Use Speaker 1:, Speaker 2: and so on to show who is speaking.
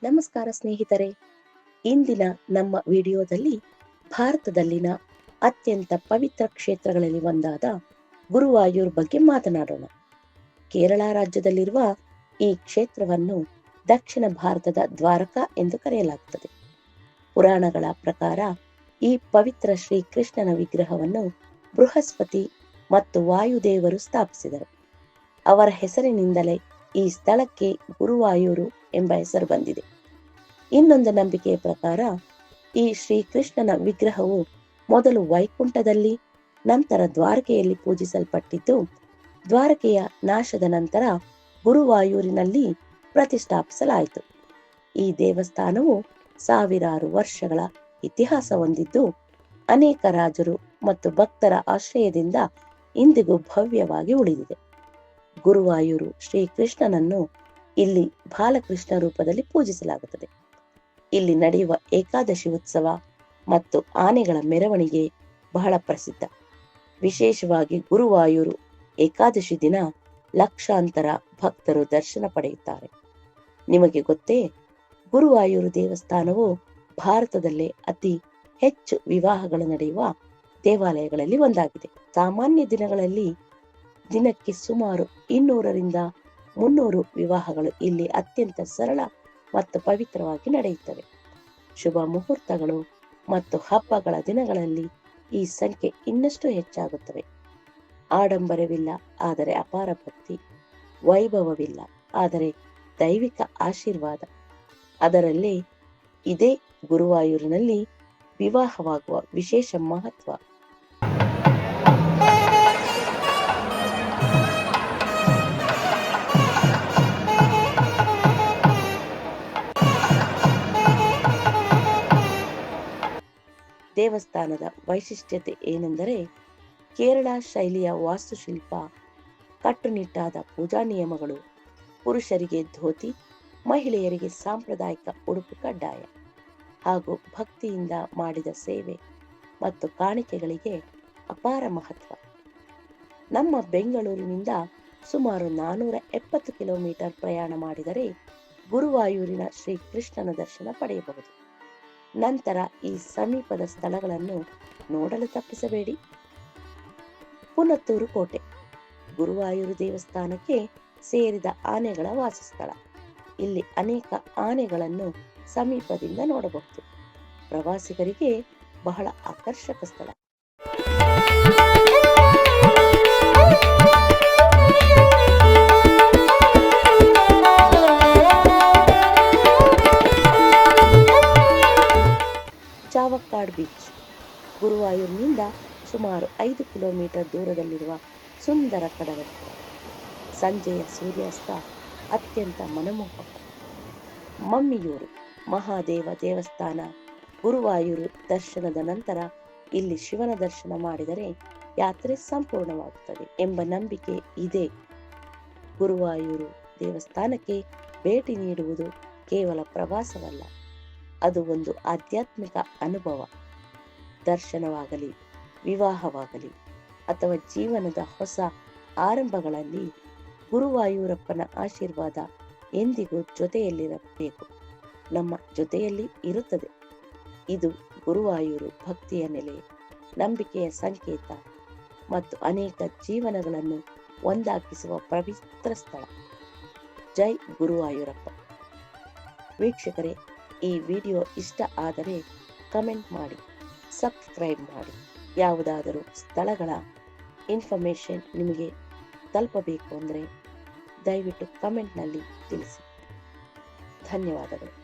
Speaker 1: ನಮಸ್ಕಾರ ಸ್ನೇಹಿತರೆ, ಇಂದಿನ ನಮ್ಮ ವಿಡಿಯೋದಲ್ಲಿ ಭಾರತದಲ್ಲಿನ ಅತ್ಯಂತ ಪವಿತ್ರ ಕ್ಷೇತ್ರಗಳಲ್ಲಿ ಒಂದಾದ ಗುರುವಾಯೂರ್ ಬಗ್ಗೆ ಮಾತನಾಡೋಣ. ಕೇರಳ ರಾಜ್ಯದಲ್ಲಿರುವ ಈ ಕ್ಷೇತ್ರವನ್ನು ದಕ್ಷಿಣ ಭಾರತದ ದ್ವಾರಕಾ ಎಂದು ಕರೆಯಲಾಗುತ್ತದೆ. ಪುರಾಣಗಳ ಪ್ರಕಾರ ಈ ಪವಿತ್ರ ಶ್ರೀಕೃಷ್ಣನ ವಿಗ್ರಹವನ್ನು ಬೃಹಸ್ಪತಿ ಮತ್ತು ವಾಯುದೇವರು ಸ್ಥಾಪಿಸಿದರು. ಅವರ ಹೆಸರಿನಿಂದಲೇ ಈ ಸ್ಥಳಕ್ಕೆ ಗುರುವಾಯೂರು ಎಂಬ ಹೆಸರು ಬಂದಿದೆ. ಇನ್ನೊಂದು ನಂಬಿಕೆಯ ಪ್ರಕಾರ ಈ ಶ್ರೀಕೃಷ್ಣನ ವಿಗ್ರಹವು ಮೊದಲು ವೈಕುಂಠದಲ್ಲಿ, ನಂತರ ದ್ವಾರಕೆಯಲ್ಲಿ ಪೂಜಿಸಲ್ಪಟ್ಟಿದ್ದು, ದ್ವಾರಕೆಯ ನಾಶದ ನಂತರ ಗುರುವಾಯೂರಿನಲ್ಲಿ ಪ್ರತಿಷ್ಠಾಪಿಸಲಾಯಿತು. ಈ ದೇವಸ್ಥಾನವು ಸಾವಿರಾರು ವರ್ಷಗಳ ಇತಿಹಾಸ ಹೊಂದಿದ್ದು, ಅನೇಕ ರಾಜರು ಮತ್ತು ಭಕ್ತರ ಆಶ್ರಯದಿಂದ ಇಂದಿಗೂ ಭವ್ಯವಾಗಿ ಉಳಿದಿದೆ. ಗುರುವಾಯೂರು ಶ್ರೀಕೃಷ್ಣನನ್ನು ಇಲ್ಲಿ ಬಾಲಕೃಷ್ಣ ರೂಪದಲ್ಲಿ ಪೂಜಿಸಲಾಗುತ್ತದೆ. ಇಲ್ಲಿ ನಡೆಯುವ ಏಕಾದಶಿ ಉತ್ಸವ ಮತ್ತು ಆನೆಗಳ ಮೆರವಣಿಗೆ ಬಹಳ ಪ್ರಸಿದ್ಧ. ವಿಶೇಷವಾಗಿ ಗುರುವಾಯೂರು ಏಕಾದಶಿ ದಿನ ಲಕ್ಷಾಂತರ ಭಕ್ತರು ದರ್ಶನ ಪಡೆಯುತ್ತಾರೆ. ನಿಮಗೆ ಗೊತ್ತೇ, ಗುರುವಾಯೂರು ದೇವಸ್ಥಾನವು ಭಾರತದಲ್ಲೇ ಅತಿ ಹೆಚ್ಚು ವಿವಾಹಗಳು ನಡೆಯುವ ದೇವಾಲಯಗಳಲ್ಲಿ ಒಂದಾಗಿದೆ. ಸಾಮಾನ್ಯ ದಿನಗಳಲ್ಲಿ ದಿನಕ್ಕೆ ಸುಮಾರು 200ರಿಂದ 300 ವಿವಾಹಗಳು ಇಲ್ಲಿ ಅತ್ಯಂತ ಸರಳ ಮತ್ತು ಪವಿತ್ರವಾಗಿ ನಡೆಯುತ್ತವೆ. ಶುಭ ಮುಹೂರ್ತಗಳು ಮತ್ತು ಹಬ್ಬಗಳ ದಿನಗಳಲ್ಲಿ ಈ ಸಂಖ್ಯೆ ಇನ್ನಷ್ಟು ಹೆಚ್ಚಾಗುತ್ತವೆ. ಆಡಂಬರವಿಲ್ಲ, ಆದರೆ ಅಪಾರ ಭಕ್ತಿ; ವೈಭವವಿಲ್ಲ, ಆದರೆ ದೈವಿಕ ಆಶೀರ್ವಾದ. ಅದರಲ್ಲೇ ಇದೇ ಗುರುವಾಯೂರಿನಲ್ಲಿ ವಿವಾಹವಾಗುವ ವಿಶೇಷ ಮಹತ್ವ. ದೇವಸ್ಥಾನದ ವೈಶಿಷ್ಟ್ಯತೆ ಏನೆಂದರೆ, ಕೇರಳ ಶೈಲಿಯ ವಾಸ್ತುಶಿಲ್ಪ, ಕಟ್ಟುನಿಟ್ಟಾದ ಪೂಜಾ ನಿಯಮಗಳು, ಪುರುಷರಿಗೆ ಧೋತಿ, ಮಹಿಳೆಯರಿಗೆ ಸಾಂಪ್ರದಾಯಿಕ ಉಡುಪು ಕಡ್ಡಾಯ, ಹಾಗೂ ಭಕ್ತಿಯಿಂದ ಮಾಡಿದ ಸೇವೆ ಮತ್ತು ಕಾಣಿಕೆಗಳಿಗೆ ಅಪಾರ ಮಹತ್ವ. ನಮ್ಮ ಬೆಂಗಳೂರಿನಿಂದ ಸುಮಾರು 470 ಕಿಲೋಮೀಟರ್ ಪ್ರಯಾಣ ಮಾಡಿದರೆ ಗುರುವಾಯೂರಿನ ಶ್ರೀಕೃಷ್ಣನ ದರ್ಶನ ಪಡೆಯಬಹುದು. ನಂತರ ಈ ಸಮೀಪದ ಸ್ಥಳಗಳನ್ನು ನೋಡಲು ತಪ್ಪಿಸಬೇಡಿ. ಪುನತ್ತೂರು ಕೋಟೆ ಗುರುವಾಯೂರು ದೇವಸ್ಥಾನಕ್ಕೆ ಸೇರಿದ ಆನೆಗಳ ವಾಸಸ್ಥಳ. ಇಲ್ಲಿ ಅನೇಕ ಆನೆಗಳನ್ನು ಸಮೀಪದಿಂದ ನೋಡಬಹುದು. ಪ್ರವಾಸಿಗರಿಗೆ ಬಹಳ ಆಕರ್ಷಕ ಸ್ಥಳ. ಚಾವಕ್ಕಾಡ್ ಬೀಚ್ ಗುರುವಾಯೂರಿನಿಂದ ಸುಮಾರು 5 ಕಿಲೋಮೀಟರ್ ದೂರದಲ್ಲಿರುವ ಸುಂದರ ಕಡಲ. ಸಂಜೆಯ ಸೂರ್ಯಾಸ್ತ ಅತ್ಯಂತ ಮನಮೋಹಕ. ಮಮ್ಮಿಯೂರು ಮಹಾದೇವ ದೇವಸ್ಥಾನ ಗುರುವಾಯೂರು ದರ್ಶನದ ನಂತರ ಇಲ್ಲಿ ಶಿವನ ದರ್ಶನ ಮಾಡಿದರೆ ಯಾತ್ರೆ ಸಂಪೂರ್ಣವಾಗುತ್ತದೆ ಎಂಬ ನಂಬಿಕೆ ಇದೆ. ಗುರುವಾಯೂರು ದೇವಸ್ಥಾನಕ್ಕೆ ಭೇಟಿ ನೀಡುವುದು ಕೇವಲ ಪ್ರವಾಸವಲ್ಲ, ಅದು ಒಂದು ಆಧ್ಯಾತ್ಮಿಕ ಅನುಭವ. ದರ್ಶನವಾಗಲಿ, ವಿವಾಹವಾಗಲಿ ಅಥವಾ ಜೀವನದ ಹೊಸ ಆರಂಭಗಳಲ್ಲಿ ಗುರುವಾಯೂರಪ್ಪನ ಆಶೀರ್ವಾದ ಎಂದಿಗೂ ಜೊತೆಯಲ್ಲಿರಬೇಕು, ನಮ್ಮ ಜೊತೆಯಲ್ಲಿ ಇರುತ್ತದೆ. ಇದು ಗುರುವಾಯೂರು ಭಕ್ತಿಯ ನೆಲೆ, ನಂಬಿಕೆಯ ಸಂಕೇತ ಮತ್ತು ಅನೇಕ ಜೀವನಗಳನ್ನು ಒಂದಾಗಿಸುವ ಪವಿತ್ರ ಸ್ಥಳ. ಜೈ ಗುರುವಾಯೂರಪ್ಪ. ವೀಕ್ಷಕರೇ, ಈ ವಿಡಿಯೋ ಇಷ್ಟ ಆದರೆ ಕಮೆಂಟ್ ಮಾಡಿ, ಸಬ್ಸ್ಕ್ರೈಬ್ ಮಾಡಿ. ಯಾವುದಾದರೂ ಸ್ಥಳಗಳ ಇನ್ಫಾರ್ಮೇಷನ್ ನಿಮಗೆ ತಲುಪಬೇಕು ಅಂದರೆ ದಯವಿಟ್ಟು ಕಮೆಂಟ್ನಲ್ಲಿ ತಿಳಿಸಿ. ಧನ್ಯವಾದಗಳು.